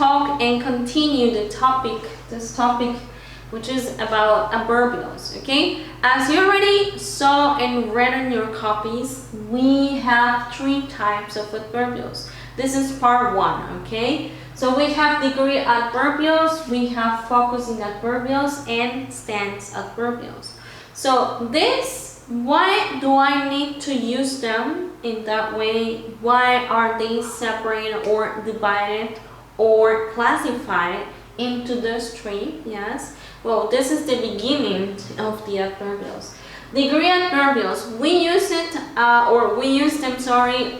talk and continue this topic, which is about adverbials, okay? As you already saw and read in your copies, we have 3 types of adverbials. This is part 1, okay? So we have degree adverbials, we have focusing adverbials, and stance adverbials. So why do I need to use them in that way? Why are they separated or divided or classified into those 3? Yes. Well, this is the beginning of the adverbials. Degree adverbials, we use them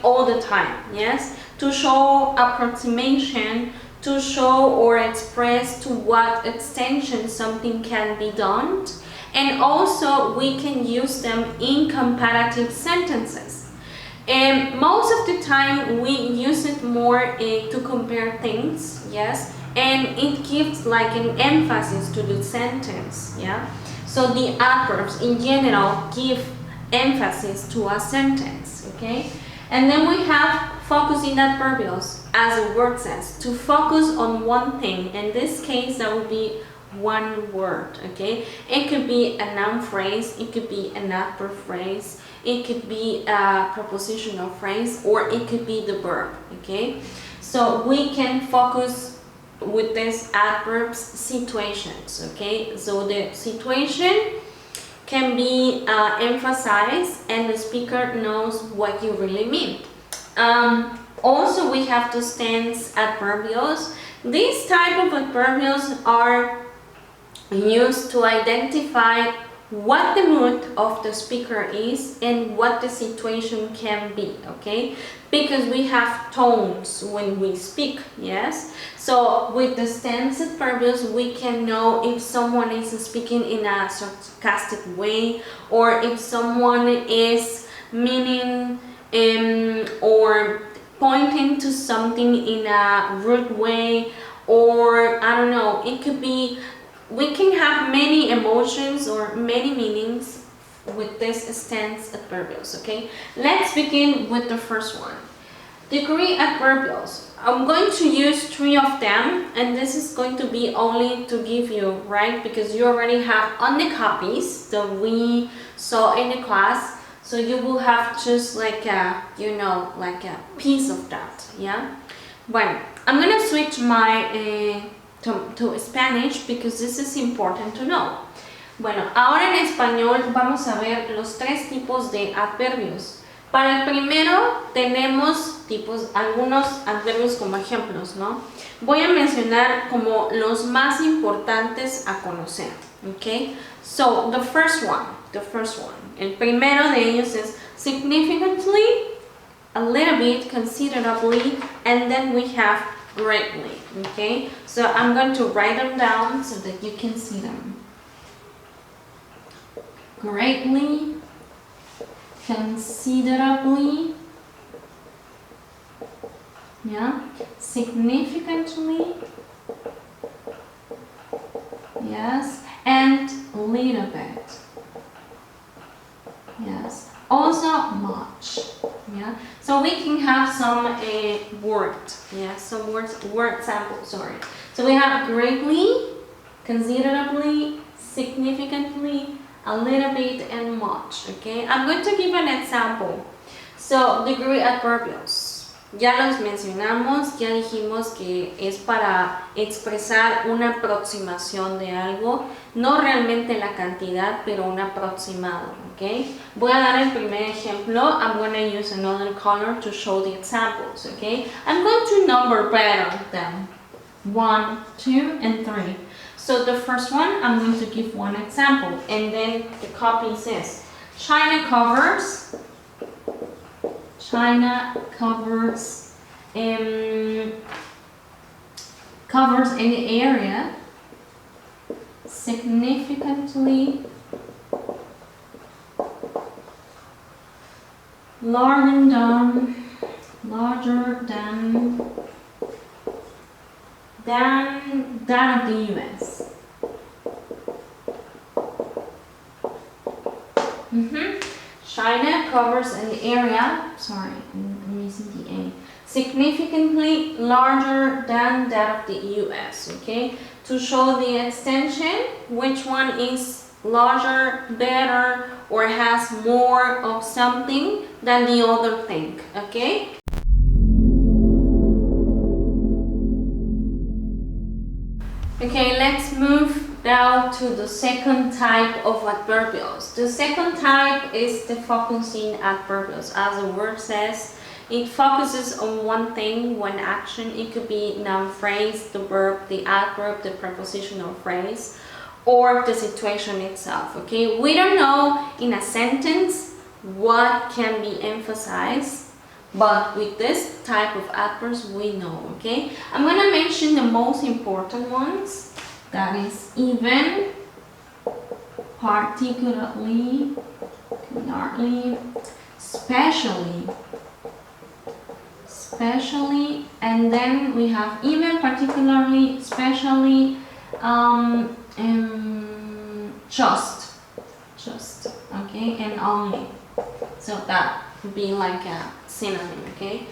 all the time, yes, to show approximation, to show or express to what extension something can be done, and also we can use them in comparative sentences. And most of the time we use it more to compare things, yes, and it gives like an emphasis to the sentence, yeah. So the adverbs in general give emphasis to a sentence, okay? And then we have focusing adverbials, as the word says, to focus on one thing. In this case, that would be one word, okay? It could be a noun phrase, it could be an adverb phrase, it could be a prepositional phrase, or it could be the verb, okay? So we can focus with these adverbs situations, okay? So the situation can be emphasized and the speaker knows what you really mean. Also we have the stance adverbials. These type of adverbials are used to identify what the mood of the speaker is and what the situation can be, okay? Because we have tones when we speak, yes? So with the stance adverbials, we can know if someone is speaking in a sarcastic way, or if someone is meaning or pointing to something in a rude way, or I don't know, it could be, we can have many emotions or many meanings with this stance adverbials, okay? Let's begin with the first one. Degree adverbials. I'm going to use 3 of them, and this is going to be only to give you, right? Because you already have on the copies that we saw in the class, so you will have just like a, you know, like a piece of that, yeah? Bueno, I'm gonna switch my to Spanish because this is important to know. Bueno, ahora en español vamos a ver los 3 tipos de adverbios. Para el primero tenemos algunos adverbios como ejemplos, ¿no? Voy a mencionar como los más importantes a conocer, ¿ok? So, the first one, el primero de ellos es significantly, a little bit, considerably, and then we have greatly, okay? So I'm going to write them down so that you can see them. Greatly, considerably, yeah, significantly, yes, and a little bit, yes, also much, yeah. So we can have some words, yeah, some word samples, sorry. So we have greatly, considerably, significantly, a little bit, and much, okay? I'm going to give an example. So, degree adverbials. Ya los mencionamos, ya dijimos que es para expresar una aproximación de algo, no realmente la cantidad, pero un aproximado, ¿ok? Voy a dar el primer ejemplo. I'm going to use another color to show the examples, ¿ok? I'm going to number better them. 1, 2, and 3. So the first one, I'm going to give one example, and then the copy says, China covers any area significantly larger than that of the US. China covers an area, sorry, I'm missing the A, significantly larger than that of the US, okay? To show the extension, which one is larger, better, or has more of something than the other thing, okay? Okay, let's move now to the second type of adverbials. The second type is the focusing adverbials. As the word says, it focuses on one thing, one action. It could be noun phrase, the verb, the adverb, the prepositional phrase, or the situation itself, okay? We don't know in a sentence what can be emphasized, but with this type of adverbs we know, okay? I'm going to mention the most important ones. That is even, particularly, especially, and then we have even, particularly, especially, just, okay, and only. So that would be like a synonym, okay?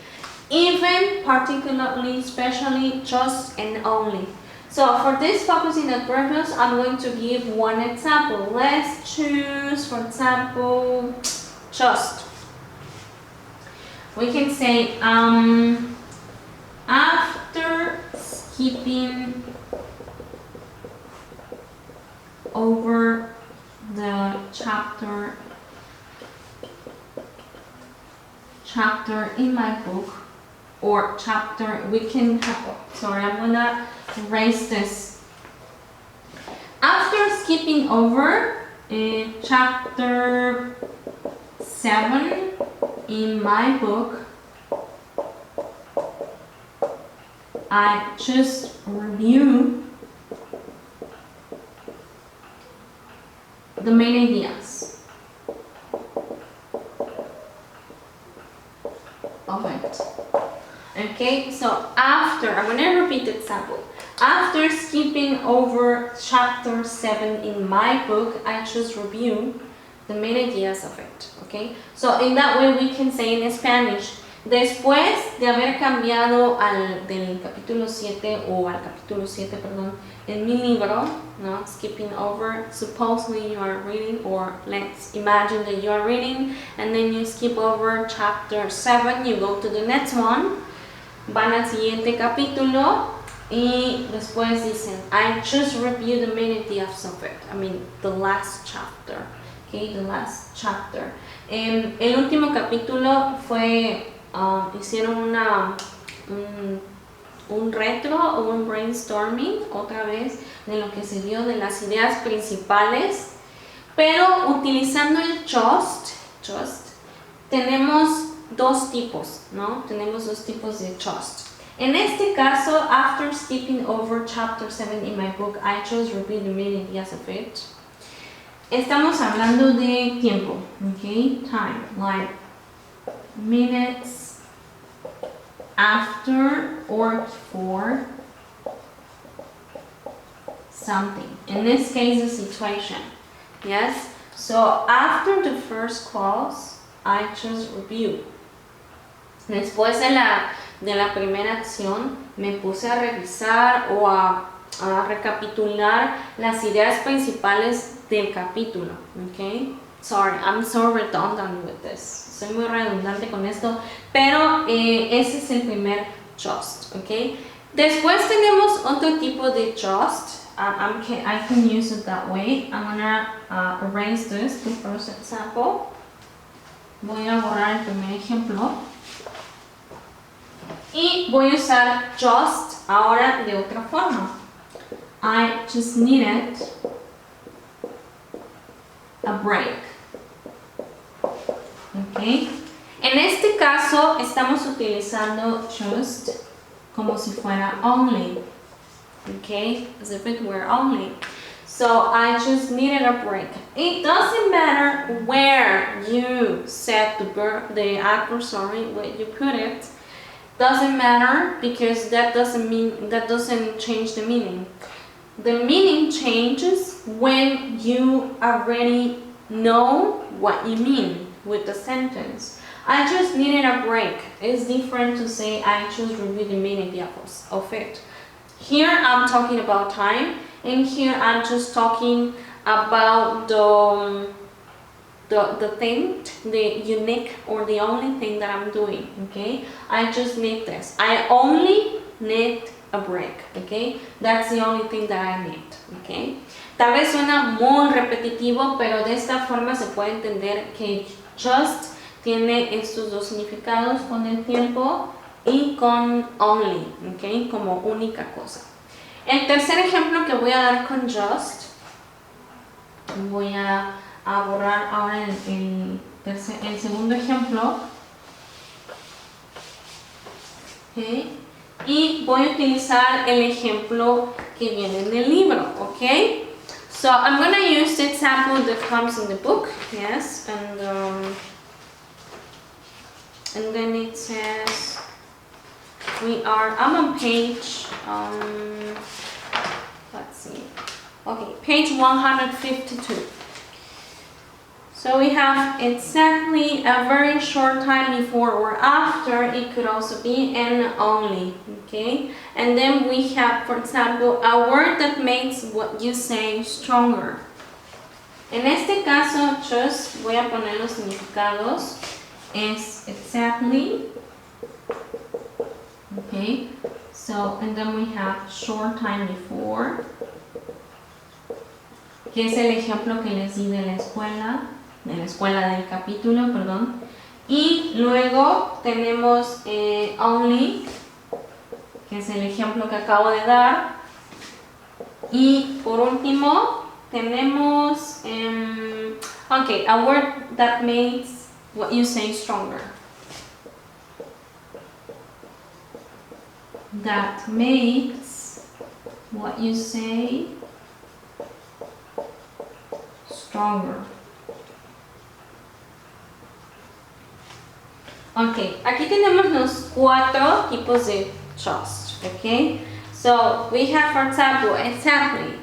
Even, particularly, especially, just, and only. So for this focusing adverbials, I'm going to give one example. Let's choose, for example, just. We can say, after skipping over the chapter in my book, or chapter, we can have, sorry, I'm gonna erase this. After skipping over chapter 7 in my book, I just review the main ideas of it. Okay, so after, I'm gonna repeat the example. After skipping over chapter 7 in my book, I just review the main ideas of it. Okay, so in that way we can say in Spanish, después de haber cambiado del capítulo 7 o al capítulo 7, perdón, en mi libro, no, skipping over, supposedly you are reading, or let's imagine that you are reading and then you skip over chapter 7, you go to the next one, van al siguiente capítulo y después dicen, I just review the main ideas of it, I mean the last chapter, okay, the last chapter. El último capítulo fue, hicieron un retro o un brainstorming otra vez de lo que se vio de las ideas principales, pero utilizando el just tenemos dos tipos, ¿no? Tenemos dos tipos de just. En este caso, after skipping over chapter 7 in my book, I just repeat the main ideas of it. Estamos hablando de tiempo, okay? Time, like minutes after or before something. In this case, the situation. Yes? So after the first clause, I just review. Después de la primera acción, me puse a revisar o a recapitular las ideas principales del capítulo, okay? Sorry, I'm so redundant with this. Soy muy redundante con esto, pero ese es el primer just, okay? Después tenemos otro tipo de just. I can use it that way. I'm gonna erase this, the first example. Voy a borrar el primer ejemplo. Y voy a usar just ahora de otra forma. I just needed a break. Okay. En este caso estamos utilizando just como si fuera only. Okay, as if it were only. So I just needed a break. It doesn't matter where you set the adverb, where you put it. Doesn't matter because that doesn't change the meaning. The meaning changes when you already know what you mean. with the sentence. I just needed a break. It's different to say I just reviewed the meaning of it. Here I'm talking about time, and here I'm just talking about the thing, the unique or the only thing that I'm doing, okay? I just need this. I only need a break, okay? That's the only thing that I need, okay? Tal vez suena muy repetitivo, pero de esta forma se puede entender que just tiene estos dos significados, con el tiempo y con only, okay? Como única cosa. El tercer ejemplo que voy a dar con just, voy a borrar ahora el segundo ejemplo, okay. Y voy a utilizar el ejemplo que viene en el libro, okay? So I'm going to use the example that comes in the book, yes, and then it says I'm on page let's see, okay, page 152. So we have exactly, a very short time before or after. It could also be and only, okay? And then we have, for example, a word that makes what you say stronger. En este caso, just voy a poner los significados. Es exactly, okay? So, and then we have short time before, que es el ejemplo que les di de la escuela del capítulo, perdón. Y luego tenemos only, que es el ejemplo que acabo de dar. Y por último tenemos okay, a word that makes what you say stronger. That makes what you say stronger. Ok, aquí tenemos los cuatro tipos de just, okay? So we have, for example, exactly,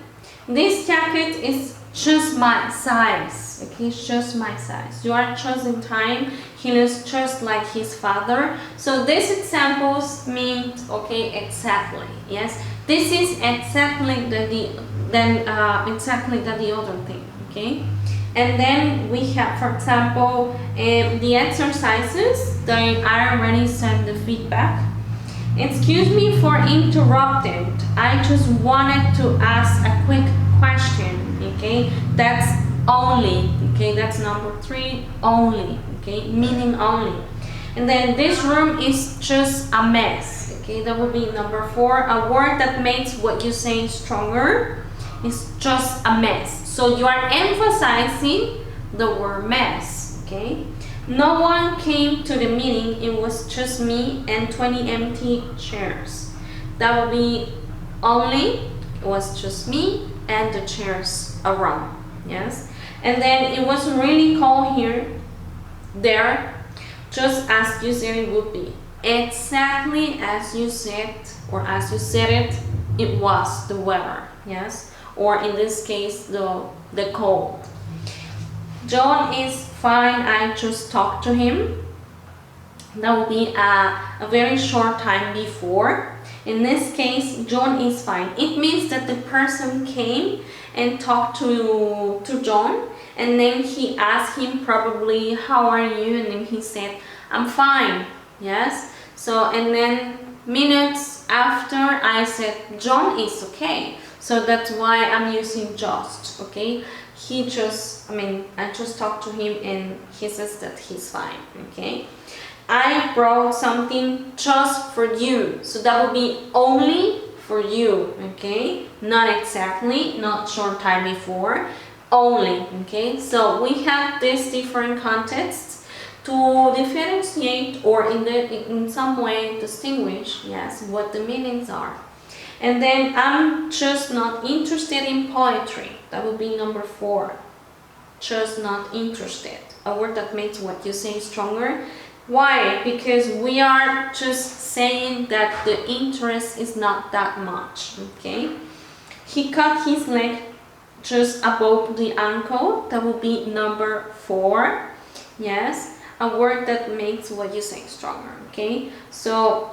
this jacket is just my size, okay? It's just my size. You are just in time. He looks just like his father. So these examples mean, okay, exactly, yes? This is exactly exactly the other thing, okay? And then we have, for example, the exercises that I already sent the feedback. Excuse me for interrupting. I just wanted to ask a quick question, okay? That's only, okay? That's number 3, only, okay? Meaning only. And then this room is just a mess, okay? That would be number 4. A word that makes what you say stronger is just a mess. So you are emphasizing the word mess, okay? No one came to the meeting. It was just me and 20 empty chairs. That would be only, it was just me and the chairs around, yes? And then it was really cold there, just as you said it would be. Exactly as you said, or as you said it, it was the weather, yes? Or in this case, the cold. John is fine. I just talked to him. That will be a very short time before. In this case, John is fine. It means that the person came and talked to John, and then he asked him probably, how are you? And then he said, I'm fine, yes? So, and then minutes after I said, John is okay. So that's why I'm using just, okay? I just talked to him and he says that he's fine, okay? I brought something just for you. So that would be only for you, okay? Not exactly, not short time before, only, okay? So we have these different contexts to differentiate or in some way distinguish, yes, what the meanings are. And then I'm just not interested in poetry. That would be number 4. Just not interested. A word that makes what you say stronger. Why? Because we are just saying that the interest is not that much, okay? He cut his leg just above the ankle. That would be number 4. yes, a word that makes what you say stronger, okay? So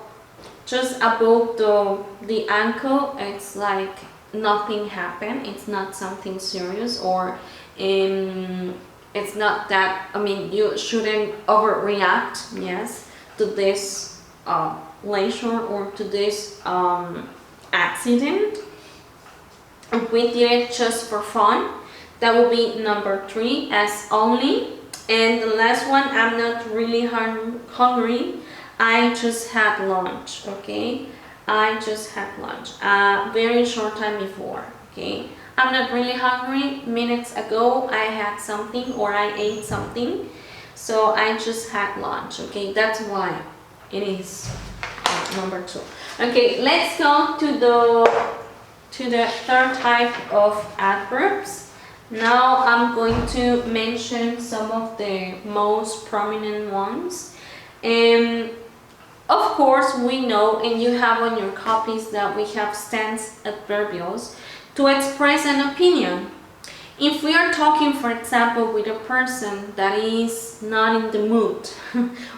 just above the ankle, it's like nothing happened, it's not something serious, or it's not that, I mean, you shouldn't overreact, yes, to this leisure or to this accident. We did it just for fun. That will be number 3, as only. And the last one, I'm not really hungry. I just had lunch, okay? I just had lunch a very short time before, okay? I'm not really hungry. Minutes ago, I had something or I ate something. So I just had lunch, okay? That's why it is number 2. Okay, let's go to the third type of adverbs. Now I'm going to mention some of the most prominent ones. Of course, we know, and you have on your copies, that we have stance adverbials to express an opinion. If we are talking, for example, with a person that is not in the mood,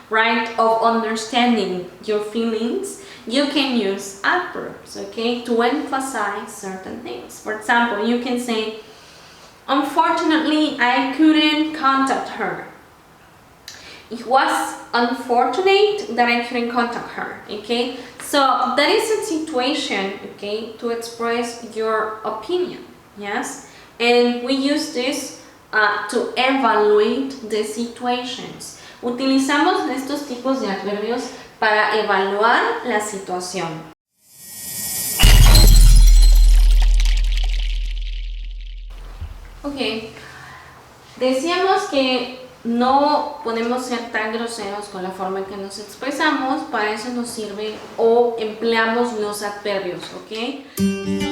right, of understanding your feelings, you can use adverbs, okay, to emphasize certain things. For example, you can say, unfortunately, I couldn't contact her. It was unfortunate that I couldn't contact her, okay? So that is a situation, okay, to express your opinion, yes? And we use this to evaluate the situations. Utilizamos estos tipos de adverbios para evaluar la situación. Ok, decíamos que no podemos ser tan groseros con la forma en que nos expresamos. Para eso nos sirve o empleamos los adverbios, ¿ok?